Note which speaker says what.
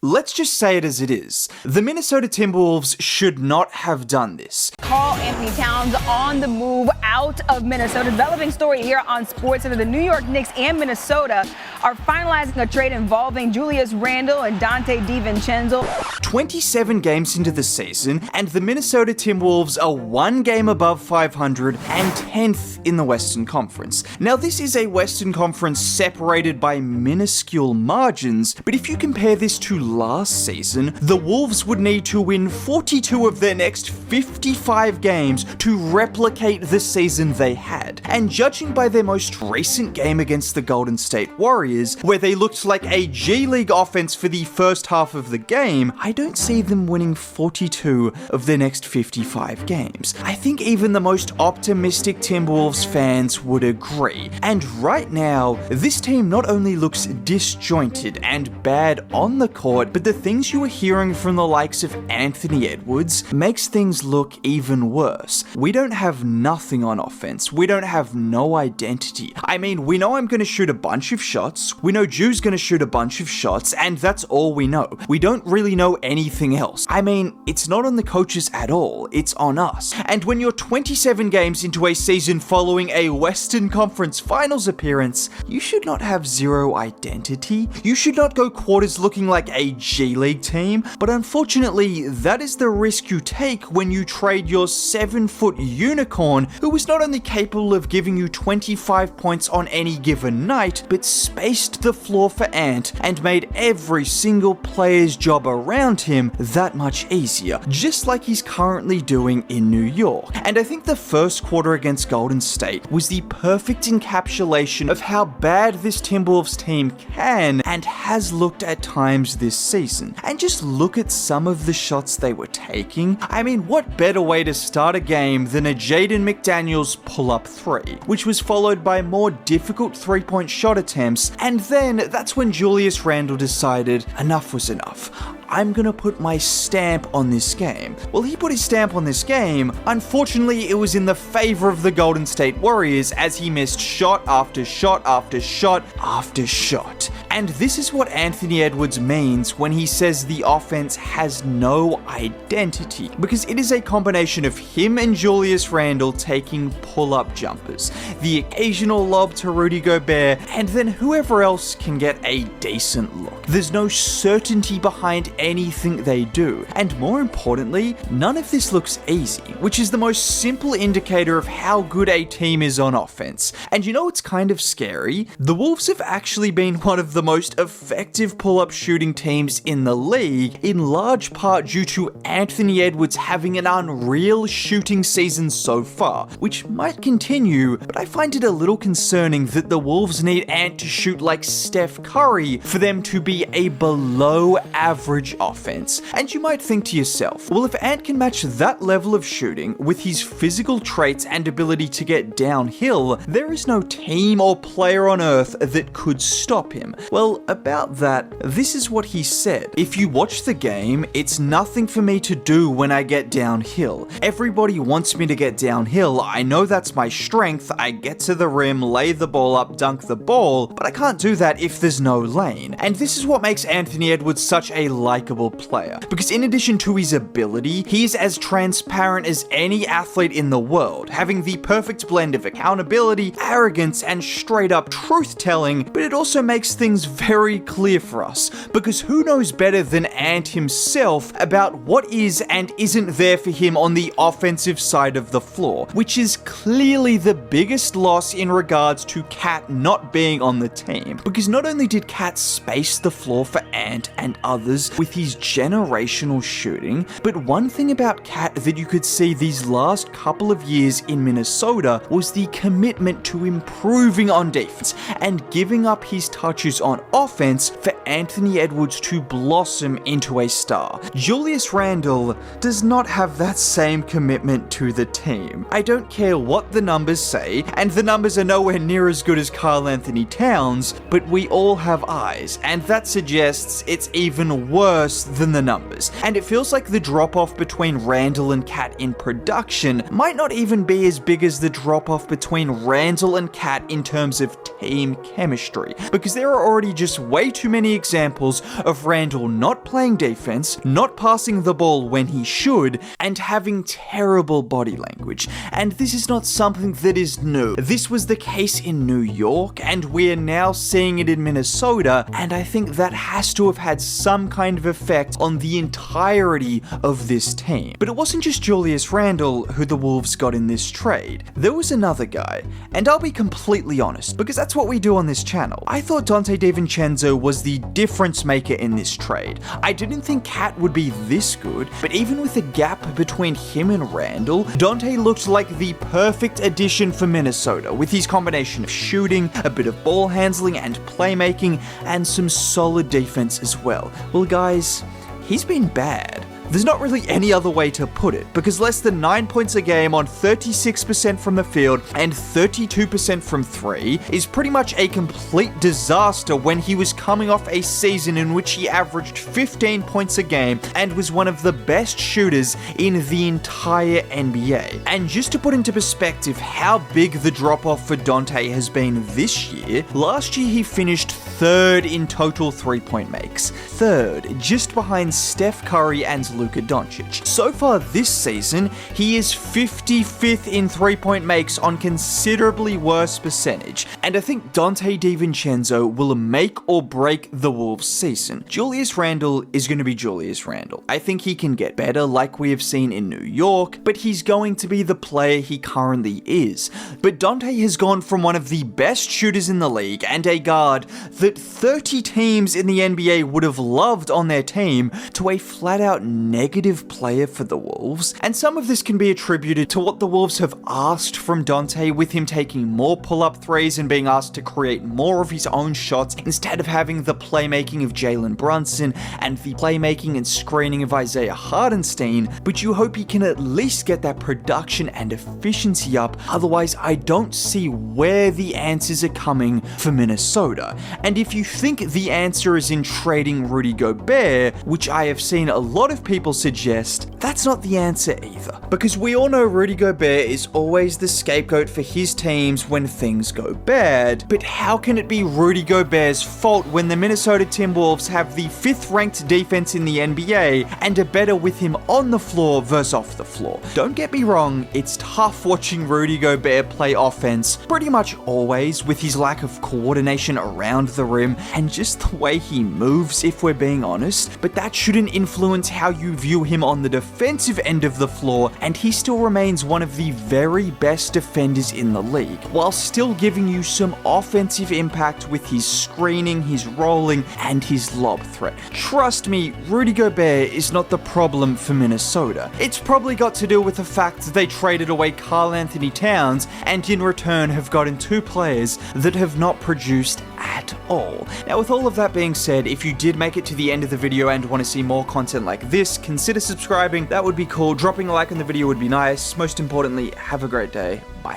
Speaker 1: let's just say it as it is. The Minnesota Timberwolves should not have done this.
Speaker 2: Karl Anthony Towns on the move out of Minnesota. Developing story here on SportsCenter. The New York Knicks and Minnesota are finalizing a trade involving Julius Randle and Dante DiVincenzo.
Speaker 1: 27 games into the season, and the Minnesota Timberwolves are one game above 500 and 10th in the Western Conference. Now, this is a Western Conference separated by minuscule margins, but if you compare this to last season, the Wolves would need to win 42 of their next 55 games to replicate the season they had. And judging by their most recent game against the Golden State Warriors, where they looked like a G League offense for the first half of the game, I don't see them winning 42 of their next 55 games. I think even the most optimistic Timberwolves fans would agree. And right now, this team not only looks disjointed and bad on the court, but the things you are hearing from the likes of Anthony Edwards makes things look even worse. We don't have nothing on offense. We don't have no identity. I mean, we know I'm going to shoot a bunch of shots. We know Ju's going to shoot a bunch of shots, and that's all we know. We don't really know anything else. I mean, it's not on the coaches at all. It's on us. And when you're 27 games into a season following a Western Conference Finals appearance, you should not have zero identity. You should not go quarters looking like a G League team, but unfortunately, that is the risk you take when you trade your 7-foot unicorn, who was not only capable of giving you 25 points on any given night, but spaced the floor for Ant and made every single player's job around him that much easier, just like he's currently doing in New York. And I think the first quarter against Golden State was the perfect encapsulation of how bad this Timberwolves team can and has looked at times this season. And just look at some of the shots they were taking. I mean, what better way to start a game than a Jaden McDaniels pull-up three, which was followed by more difficult three-point shot attempts, and then that's when Julius Randle decided enough was enough. I'm gonna put my stamp on this game. Well, he put his stamp on this game. Unfortunately, it was in the favor of the Golden State Warriors as he missed shot after shot after shot after shot. And this is what Anthony Edwards means when he says the offense has no identity, because it is a combination of him and Julius Randle taking pull-up jumpers, the occasional lob to Rudy Gobert, and then whoever else can get a decent look. There's no certainty behind anything they do, and more importantly, none of this looks easy, which is the most simple indicator of how good a team is on offense. And you know what's kind of scary? The Wolves have actually been one of the most effective pull-up shooting teams in the league, in large part due to Anthony Edwards having an unreal shooting season so far, which might continue, but I find it a little concerning that the Wolves need Ant to shoot like Steph Curry for them to be a below average offense. And you might think to yourself, well, if Ant can match that level of shooting with his physical traits and ability to get downhill, there is no team or player on earth that could stop him. Well, about that, this is what he said. If you watch the game, it's nothing for me to do when I get downhill. Everybody wants me to get downhill. I know that's my strength. I get to the rim, lay the ball up, dunk the ball, but I can't do that if there's no lane. And this is what makes Anthony Edwards such a likable player, because in addition to his ability, he's as transparent as any athlete in the world, having the perfect blend of accountability, arrogance, and straight up truth-telling, but it also makes things very clear for us, because who knows better than Ant himself about what is and isn't there for him on the offensive side of the floor, which is clearly the biggest loss in regards to Cat not being on the team, because not only did Cat space the floor for Ant and others with his generational shooting, but one thing about Cat that you could see these last couple of years in Minnesota was the commitment to improving on defense and giving up his touches on offense for Anthony Edwards to blossom into a star. Julius Randle does not have that same commitment to the team. I don't care what the numbers say, and the numbers are nowhere near as good as Karl Anthony Towns, but we all have eyes, and that suggests it's even worse than the numbers. And it feels like the drop-off between Randle and Cat in production might not even be as big as the drop-off between Randle and Cat in terms of team chemistry, because there are already just way too many examples of Randle not playing defense, not passing the ball when he should, and having terrible body language. And this is not something that is new. This was the case in New York, and we're now seeing it in Minnesota, and I think that has to have had some kind of effect on the entirety of this team. But it wasn't just Julius Randle who the Wolves got in this trade. There was another guy, and I'll be completely honest, because that's what we do on this channel. I thought Dante DiVincenzo was the difference maker in this trade. I didn't think Cat would be this good, but even with the gap between him and Randle, Dante looked like the perfect addition for Minnesota, with his combination of shooting, a bit of ball handling and playmaking, and some solid defense as well. Well guys, he's been bad. There's not really any other way to put it, because less than 9 points a game on 36% from the field and 32% from 3 is pretty much a complete disaster when he was coming off a season in which he averaged 15 points a game and was one of the best shooters in the entire NBA. And just to put into perspective how big the drop-off for Dante has been this year, last year he finished 3rd in total 3-point makes. 3rd, just behind Steph Curry and Luka Doncic. So far this season, he is 55th in 3-point makes on considerably worse percentage, and I think Dante DiVincenzo will make or break the Wolves season. Julius Randle is going to be Julius Randle. I think he can get better like we have seen in New York, but he's going to be the player he currently is. But Dante has gone from one of the best shooters in the league and a guard that 30 teams in the NBA would have loved on their team to a flat-out negative player for the Wolves, and some of this can be attributed to what the Wolves have asked from Dante, with him taking more pull-up threes and being asked to create more of his own shots instead of having the playmaking of Jalen Brunson and the playmaking and screening of Isaiah Hartenstein. But you hope he can at least get that production and efficiency up, otherwise I don't see where the answers are coming for Minnesota. And if you think the answer is in trading Rudy Gobert, which I have seen a lot of people suggest, that's not the answer either. Because we all know Rudy Gobert is always the scapegoat for his teams when things go bad, but how can it be Rudy Gobert's fault when the Minnesota Timberwolves have the 5th ranked defense in the NBA and are better with him on the floor versus off the floor? Don't get me wrong, it's tough watching Rudy Gobert play offense pretty much always, with his lack of coordination around the rim and just the way he moves, if we're being honest, but that shouldn't influence how you view him on the defensive end of the floor, and he still remains one of the very best defenders in the league, while still giving you some offensive impact with his screening, his rolling, and his lob threat. Trust me, Rudy Gobert is not the problem for Minnesota. It's probably got to do with the fact that they traded away Karl Anthony Towns and in return have gotten 2 players that have not produced at all. Now, with all of that being said, if you did make it to the end of the video and want to see more content like this, consider subscribing. That would be cool. Dropping a like on the video would be nice. Most importantly, have a great day. Bye.